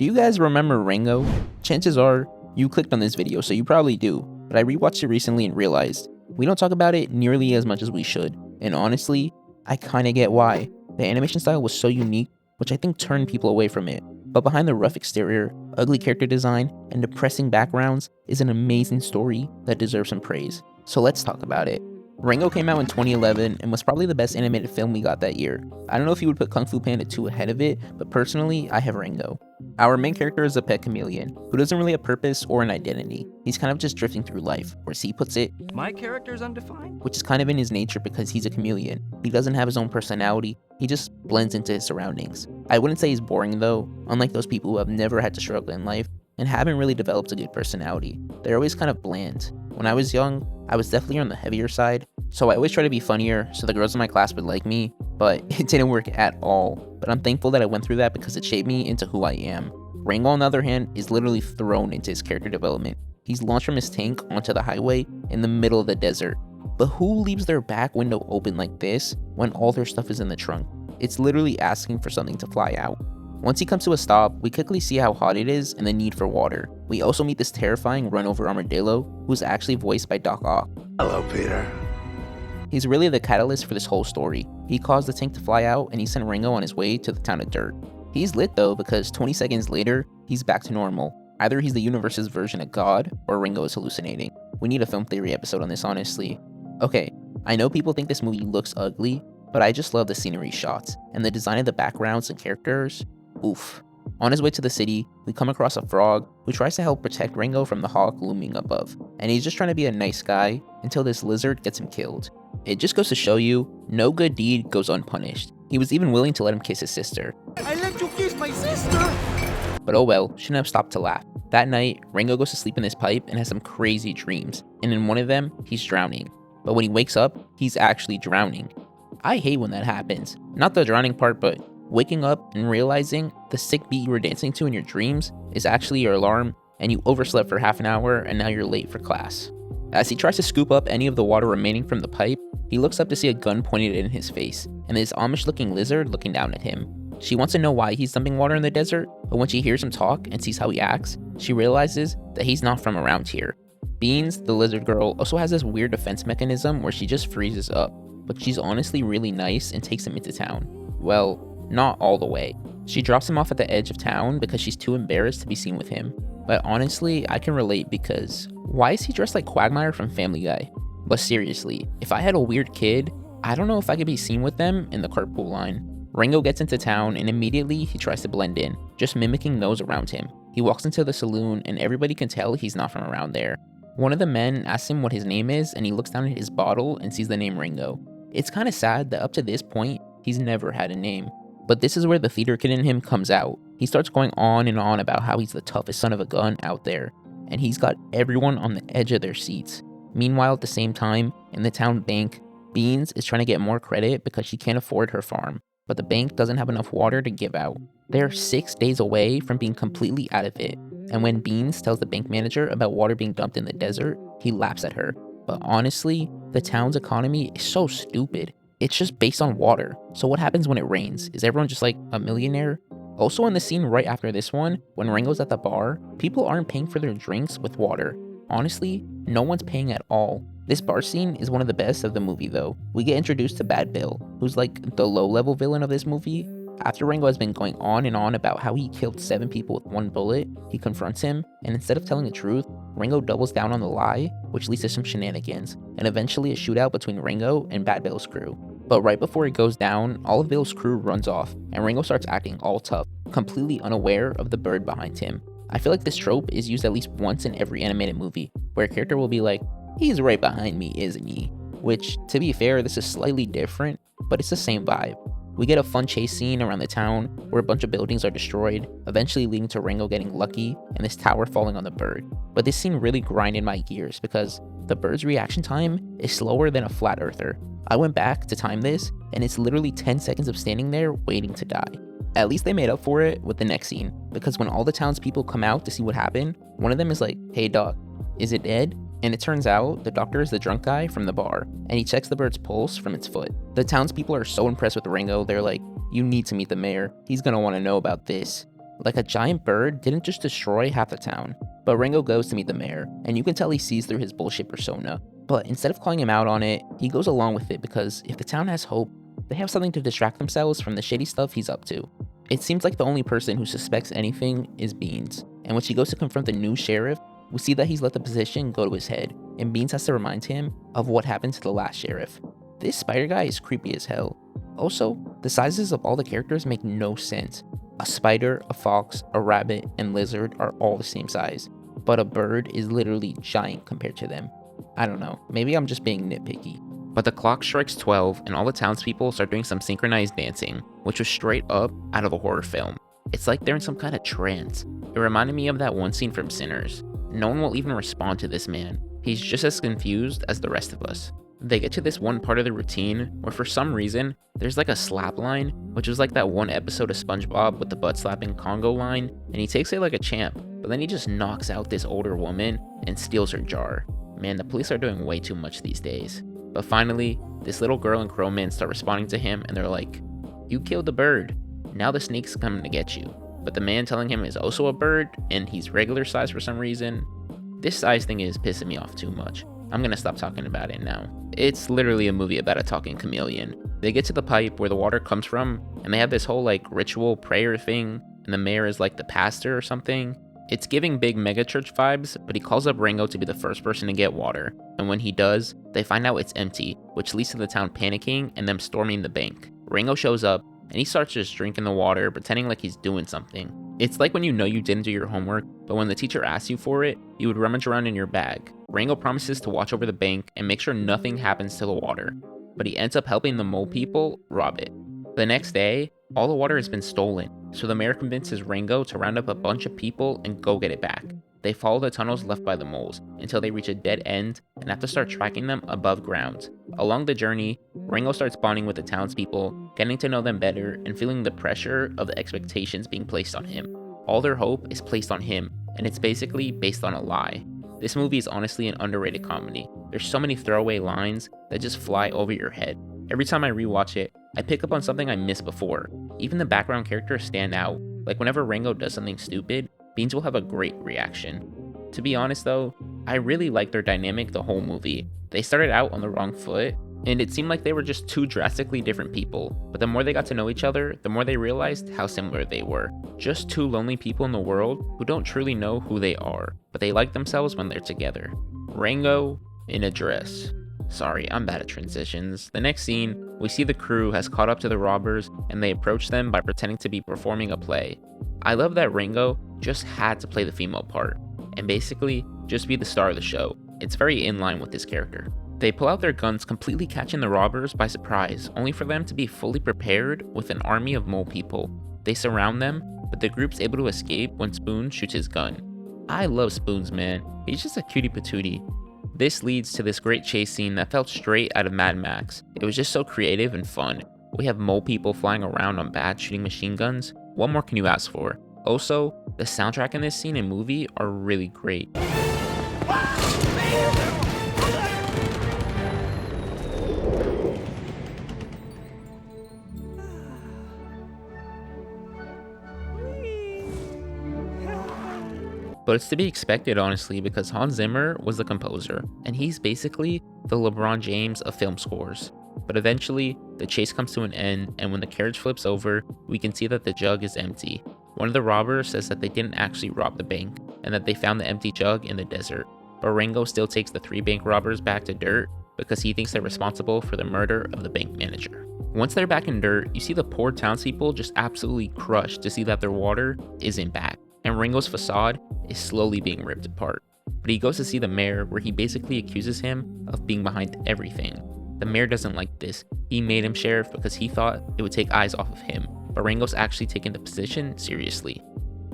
Do you guys remember Rango? Chances are you clicked on this video, so you probably do, but I rewatched it recently and realized we don't talk about it nearly as much as we should, and honestly, I kinda get why. The animation style was so unique, which I think turned people away from it, but behind the rough exterior, ugly character design, and depressing backgrounds is an amazing story that deserves some praise. So let's talk about it. Rango came out in 2011 and was probably the best animated film we got that year. I don't know if you would put Kung Fu Panda 2 ahead of it, but personally, I have Rango. Our main character is a pet chameleon, who doesn't really have a purpose or an identity. He's kind of just drifting through life, or as he puts it, my character's undefined? Which is kind of in his nature because he's a chameleon. He doesn't have his own personality, he just blends into his surroundings. I wouldn't say he's boring though, unlike those people who have never had to struggle in life and haven't really developed a good personality. They're always kind of bland. When I was young, I was definitely on the heavier side, so I always try to be funnier so the girls in my class would like me, but it didn't work at all. But I'm thankful that I went through that because it shaped me into who I am. Rango, on the other hand, is literally thrown into his character development. He's launched from his tank onto the highway in the middle of the desert. But who leaves their back window open like this when all their stuff is in the trunk? It's literally asking for something to fly out. Once he comes to a stop, we quickly see how hot it is and the need for water. We also meet this terrifying run-over armadillo, who's actually voiced by Doc Ock. Hello, Peter. He's really the catalyst for this whole story. He caused the tank to fly out and he sent Rango on his way to the town of Dirt. He's lit though because 20 seconds later, he's back to normal. Either he's the universe's version of God, or Rango is hallucinating. We need a film theory episode on this, honestly. Okay, I know people think this movie looks ugly, but I just love the scenery shots, and the design of the backgrounds and characters, oof. On his way to the city, we come across a frog who tries to help protect Rango from the hawk looming above, and he's just trying to be a nice guy until this lizard gets him killed. It just goes to show you, no good deed goes unpunished. He was even willing to let him kiss his sister. I let you kiss my sister! But oh well, shouldn't have stopped to laugh. That night, Rango goes to sleep in this pipe and has some crazy dreams, and in one of them, he's drowning. But when he wakes up, he's actually drowning. I hate when that happens. Not the drowning part, but waking up and realizing the sick beat you were dancing to in your dreams is actually your alarm, and you overslept for half an hour and now you're late for class. As he tries to scoop up any of the water remaining from the pipe, he looks up to see a gun pointed in his face, and this Amish-looking lizard looking down at him. She wants to know why he's dumping water in the desert, but when she hears him talk and sees how he acts, she realizes that he's not from around here. Beans, the lizard girl, also has this weird defense mechanism where she just freezes up, but she's honestly really nice and takes him into town. Well, not all the way. She drops him off at the edge of town because she's too embarrassed to be seen with him. But honestly, I can relate because why is he dressed like Quagmire from Family Guy? But seriously, if I had a weird kid, I don't know if I could be seen with them in the carpool line. Rango gets into town and immediately he tries to blend in, just mimicking those around him. He walks into the saloon and everybody can tell he's not from around there. One of the men asks him what his name is and he looks down at his bottle and sees the name Rango. It's kinda sad that up to this point, he's never had a name. But this is where the theater kid in him comes out. He starts going on and on about how he's the toughest son of a gun out there, and he's got everyone on the edge of their seats. Meanwhile, at the same time, in the town bank, Beans is trying to get more credit because she can't afford her farm, but the bank doesn't have enough water to give out. They're 6 days away from being completely out of it, and when Beans tells the bank manager about water being dumped in the desert, he laughs at her. But honestly, the town's economy is so stupid. It's just based on water. So what happens when it rains? Is everyone just like a millionaire? Also in the scene right after this one, when Rango's at the bar, people aren't paying for their drinks with water. Honestly, no one's paying at all. This bar scene is one of the best of the movie though. We get introduced to Bad Bill, who's like the low-level villain of this movie. After Rango has been going on and on about how he killed 7 people with 1 bullet, he confronts him, and instead of telling the truth, Rango doubles down on the lie, which leads to some shenanigans, and eventually a shootout between Rango and Bad Bill's crew. But right before it goes down, all of Bill's crew runs off, and Rango starts acting all tough, completely unaware of the bird behind him. I feel like this trope is used at least once in every animated movie, where a character will be like, "He's right behind me, isn't he?" Which, to be fair, this is slightly different, but it's the same vibe. We get a fun chase scene around the town where a bunch of buildings are destroyed, eventually leading to Rango getting lucky and this tower falling on the bird. But this scene really grinded my gears because the bird's reaction time is slower than a flat earther. I went back to time this, and it's literally 10 seconds of standing there waiting to die. At least they made up for it with the next scene, because when all the townspeople come out to see what happened, one of them is like, "Hey doc, is it dead?" And it turns out the doctor is the drunk guy from the bar, and he checks the bird's pulse from its foot. The townspeople are so impressed with Rango, they're like, "You need to meet the mayor. He's gonna want to know about this." Like a giant bird didn't just destroy half the town, but Rango goes to meet the mayor, and you can tell he sees through his bullshit persona. But instead of calling him out on it, he goes along with it because if the town has hope, they have something to distract themselves from the shady stuff he's up to. It seems like the only person who suspects anything is Beans, and when she goes to confront the new sheriff, we see that he's let the position go to his head, and Beans has to remind him of what happened to the last sheriff. This spider guy is creepy as hell. Also, the sizes of all the characters make no sense. A spider, a fox, a rabbit, and lizard are all the same size, but a bird is literally giant compared to them. I don't know, maybe I'm just being nitpicky. But the clock strikes 12 and all the townspeople start doing some synchronized dancing, which was straight up out of a horror film. It's like they're in some kind of trance. It reminded me of that one scene from Sinners. No one will even respond to this man. He's just as confused as the rest of us. They get to this one part of the routine where for some reason, there's like a slap line, which was like that one episode of SpongeBob with the butt slapping Congo line, and he takes it like a champ, but then he just knocks out this older woman and steals her jar. Man, the police are doing way too much these days. But finally, this little girl and Crowman start responding to him and they're like, "You killed the bird. Now the snake's coming to get you." But the man telling him is also a bird and he's regular size for some reason. This size thing is pissing me off too much. I'm gonna stop talking about it now. It's literally a movie about a talking chameleon. They get to the pipe where the water comes from and they have this whole like ritual prayer thing and the mayor is like the pastor or something. It's giving big megachurch vibes, but he calls up Rango to be the first person to get water, and when he does, they find out it's empty, which leads to the town panicking and them storming the bank. Rango shows up, and he starts just drinking the water, pretending like he's doing something. It's like when you know you didn't do your homework, but when the teacher asks you for it, you would rummage around in your bag. Rango promises to watch over the bank and make sure nothing happens to the water, but he ends up helping the mole people rob it. The next day, all the water has been stolen, so the mayor convinces Rango to round up a bunch of people and go get it back. They follow the tunnels left by the moles until they reach a dead end and have to start tracking them above ground. Along the journey, Rango starts bonding with the townspeople, getting to know them better and feeling the pressure of the expectations being placed on him. All their hope is placed on him, and it's basically based on a lie. This movie is honestly an underrated comedy. There's so many throwaway lines that just fly over your head. Every time I rewatch it, I pick up on something I missed before. Even the background characters stand out. Like whenever Rango does something stupid, Beans will have a great reaction. To be honest though, I really like their dynamic the whole movie. They started out on the wrong foot, and it seemed like they were just two drastically different people. But the more they got to know each other, the more they realized how similar they were. Just two lonely people in the world who don't truly know who they are, but they like themselves when they're together. Rango in a dress. Sorry, I'm bad at transitions. The next scene, we see the crew has caught up to the robbers and they approach them by pretending to be performing a play. I love that Rango just had to play the female part and basically just be the star of the show. It's very in line with this character. They pull out their guns, completely catching the robbers by surprise, only for them to be fully prepared with an army of mole people. They surround them, but the group's able to escape when Spoon shoots his gun. I love Spoons, man. He's just a cutie patootie. This leads to this great chase scene that felt straight out of Mad Max. It was just so creative and fun. We have mole people flying around on bats shooting machine guns. What more can you ask for? Also, the soundtrack in this scene and movie are really great. But it's to be expected, honestly, because Hans Zimmer was the composer, and he's basically the LeBron James of film scores. But eventually, the chase comes to an end, and when the carriage flips over, we can see that the jug is empty. One of the robbers says that they didn't actually rob the bank, and that they found the empty jug in the desert. But Rango still takes the 3 bank robbers back to dirt because he thinks they're responsible for the murder of the bank manager. Once they're back in dirt, you see the poor townspeople just absolutely crushed to see that their water isn't back, and Rango's facade is slowly being ripped apart. But he goes to see the mayor, where he basically accuses him of being behind everything. The mayor doesn't like this. He made him sheriff because he thought it would take eyes off of him, but Rango's actually taking the position seriously.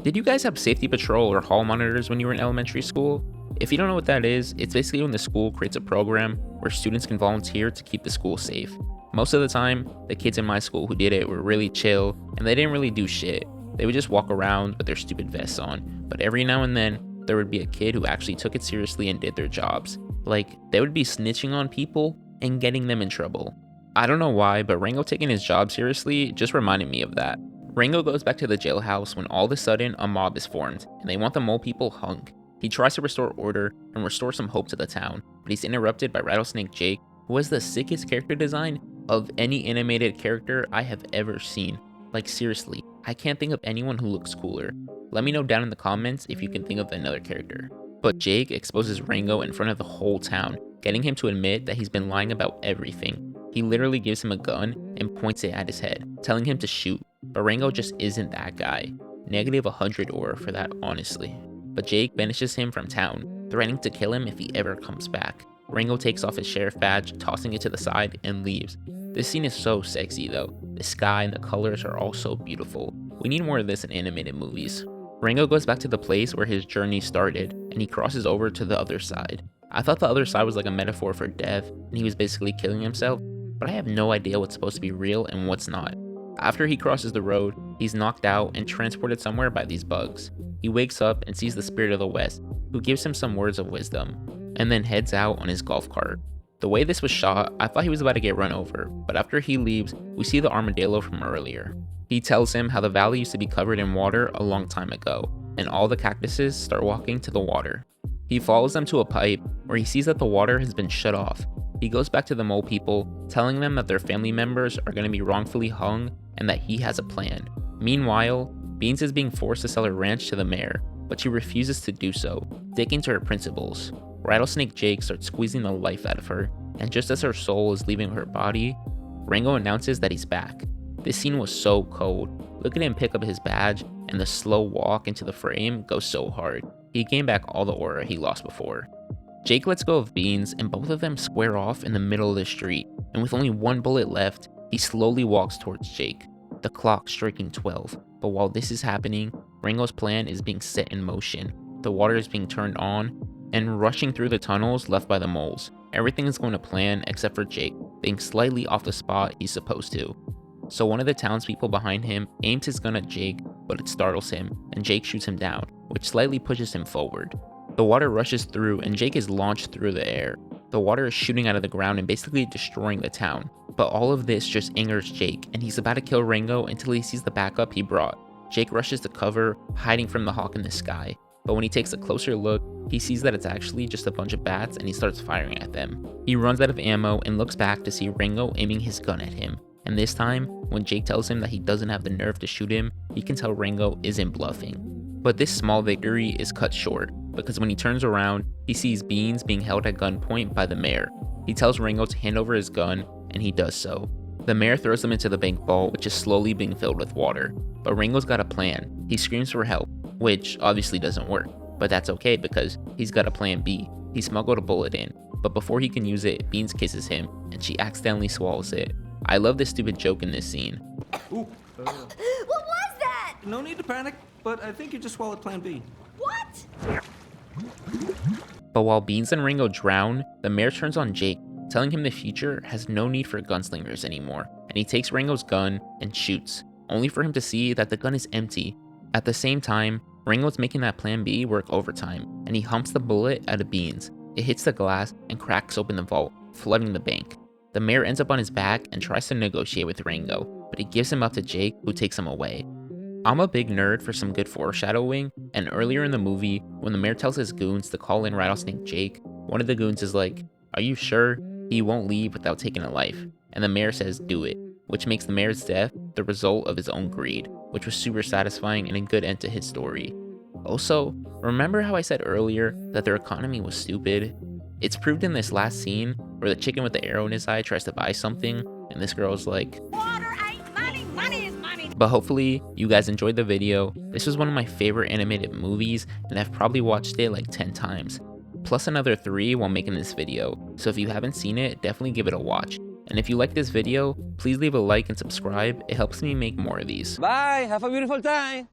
Did you guys have safety patrol or hall monitors when you were in elementary school? If you don't know what that is, it's basically when the school creates a program where students can volunteer to keep the school safe. Most of the time, the kids in my school who did it were really chill, and they didn't really do shit. They would just walk around with their stupid vests on, but every now and then, there would be a kid who actually took it seriously and did their jobs. Like, they would be snitching on people and getting them in trouble. I don't know why, but Rango taking his job seriously just reminded me of that. Rango goes back to the jailhouse when all of a sudden a mob is formed, and they want the mole people hung. He tries to restore order and restore some hope to the town, but he's interrupted by Rattlesnake Jake, who has the sickest character design of any animated character I have ever seen. Like seriously, I can't think of anyone who looks cooler. Let me know down in the comments if you can think of another character. But Jake exposes Rango in front of the whole town, getting him to admit that he's been lying about everything. He literally gives him a gun and points it at his head, telling him to shoot, but Rango just isn't that guy. Negative 100 aura for that, honestly. But Jake banishes him from town, threatening to kill him if he ever comes back. Rango takes off his sheriff badge, tossing it to the side, and leaves. This scene is so sexy though. The sky and the colors are all so beautiful. We need more of this in animated movies. Rango goes back to the place where his journey started, and he crosses over to the other side. I thought the other side was like a metaphor for death, and he was basically killing himself, but I have no idea what's supposed to be real and what's not. After he crosses the road, he's knocked out and transported somewhere by these bugs. He wakes up and sees the spirit of the West, who gives him some words of wisdom, and then heads out on his golf cart. The way this was shot, I thought he was about to get run over, but after he leaves, we see the armadillo from earlier. He tells him how the valley used to be covered in water a long time ago, and all the cactuses start walking to the water. He follows them to a pipe where he sees that the water has been shut off. He goes back to the mole people, telling them that their family members are going to be wrongfully hung and that he has a plan. Meanwhile, Beans is being forced to sell her ranch to the mayor, but she refuses to do so, sticking to her principles. Rattlesnake Jake starts squeezing the life out of her, and just as her soul is leaving her body, Rango announces that he's back. This scene was so cold. Look at him pick up his badge, and the slow walk into the frame goes so hard. He gained back all the aura he lost before. Jake lets go of Beans, and both of them square off in the middle of the street, and with only one bullet left, he slowly walks towards Jake, the clock striking 12. But while this is happening, Rango's plan is being set in motion. The water is being turned on, and rushing through the tunnels left by the moles. Everything is going to plan except for Jake being slightly off the spot he's supposed to. So one of the townspeople behind him aims his gun at Jake, but it startles him, and Jake shoots him down, which slightly pushes him forward. The water rushes through, and Jake is launched through the air. The water is shooting out of the ground and basically destroying the town. But all of this just angers Jake, and he's about to kill Rango until he sees the backup he brought. Jake rushes to cover, hiding from the hawk in the sky. But when he takes a closer look, he sees that it's actually just a bunch of bats, and he starts firing at them. He runs out of ammo and looks back to see Rango aiming his gun at him. And this time, when Jake tells him that he doesn't have the nerve to shoot him, he can tell Rango isn't bluffing. But this small victory is cut short, because when he turns around, he sees Beans being held at gunpoint by the mayor. He tells Rango to hand over his gun, and he does so. The mayor throws him into the bank vault, which is slowly being filled with water. But Rango's got a plan. He screams for help, which obviously doesn't work. But that's okay because he's got a plan B. He smuggled a bullet in, but before he can use it, Beans kisses him, and she accidentally swallows it. I love this stupid joke in this scene. Ooh. What was that? No need to panic, but I think you just swallowed Plan B. What? But while Beans and Rango drown, the mayor turns on Jake, telling him the future has no need for gunslingers anymore, and he takes Rango's gun and shoots, only for him to see that the gun is empty. At the same time, Rango's making that Plan B work overtime, and he humps the bullet out of Beans. It hits the glass and cracks open the vault, flooding the bank. The mayor ends up on his back and tries to negotiate with Rango, but he gives him up to Jake, who takes him away. I'm a big nerd for some good foreshadowing, and earlier in the movie, when the mayor tells his goons to call in Rattlesnake Jake, one of the goons is like, "Are you sure? He won't leave without taking a life." And the mayor says, "Do it," which makes the mayor's death the result of his own greed, which was super satisfying and a good end to his story. Also, remember how I said earlier that their economy was stupid? It's proved in this last scene where the chicken with the arrow in his eye tries to buy something, and this girl's like, Water ain't money, money is money. But hopefully, you guys enjoyed the video. This was one of my favorite animated movies, and I've probably watched it like 10 times. Plus another 3 while making this video, so if you haven't seen it, definitely give it a watch. And if you like this video, please leave a like and subscribe. It helps me make more of these. Bye, have a beautiful time.